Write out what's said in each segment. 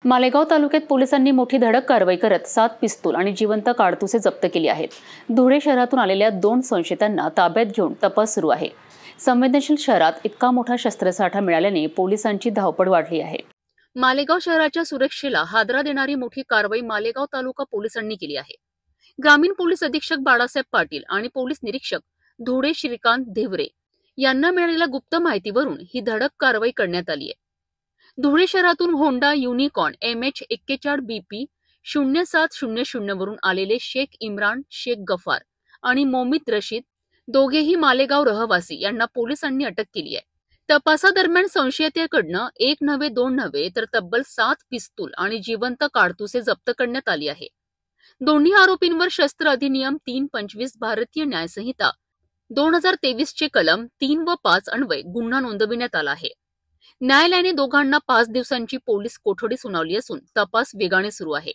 मालेगाव तालुक्यात पोलिसांनी मोठी धडक कारवाई करत 7 पिस्तूल आणि जिवंत काडतुसे जप्त केली आहेत। धुळे शहरातून आलेल्या 2 संशयितांना ताब्यात घेऊन तपास सुरू आहे। संवेदनशील शहरात इतका मोठा शस्त्रसाठा मिळाल्याने पोलिसांची धावपळ वाढली आहे। मालेगाव शहराच्या सुरक्षेला हादरा देणारी मोठी कारवाई मालेगाव तालुका पोलिसांनी केली आहे। ग्रामीण पोलीस अधीक्षक बाळासाहेब पाटील आणि पोलीस निरीक्षक धुळे श्रीकांत धेवरे यांना मिळालेल्या गुप्त माहितीवरून ही धडक कारवाई करण्यात आली आहे। धुळे शहरातून होंडा युनिकॉर्न MH41 BP 0700 वरून आलेले शेख इम्रान शेख गफार आणि मोमित रशीद दोघेही मालेगाव रहिवासी यांना पोलिसांनी अटक केली आहे। तपासादरम्यान संशयितांकडून एक नव्हे दोन नव्हे तर तब्बल 7 पिस्तूल आणि जिवंत काडतुसे जप्त करण्यात आली आहे। दोन्ही आरोपींवर शस्त्र अधिनियम 325 भारतीय न्याय संहिता 2023 चे कलम 3 व 5 अन्वये गुन्हा नोंदविण्यात आला आहे। न्यायालयाने दोघांना 5 दिवसांची पोलीस कोठडी सुनावली असून तपास वेगाने सुरू आहे।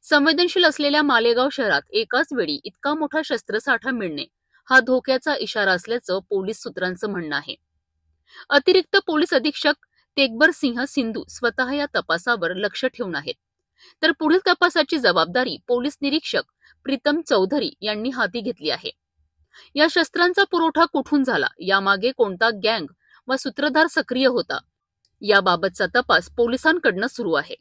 संवेदनशील असलेल्या मालेगाव शहरात एकाच वेळी इतका मोठा शस्त्रसाठा मिळणे हा धोक्याचा इशारा असल्याचं पोलीस सूत्रांचं म्हणणं आहे। अतिरिक्त पोलीस अधीक्षक तेकबर सिंह सिंधू स्वतः या तपासावर लक्ष ठेवून आहेत, तर पुढील तपासाची जबाबदारी पोलीस निरीक्षक प्रीतम चौधरी यांनी हाती घेतली आहे। या शस्त्रांचा पुरवठा कुठून झाला, यामागे कोणता गँग व सूत्रधार सक्रिय होता, याबाबतचा तपास पोलिसांकडून सुरू आहे।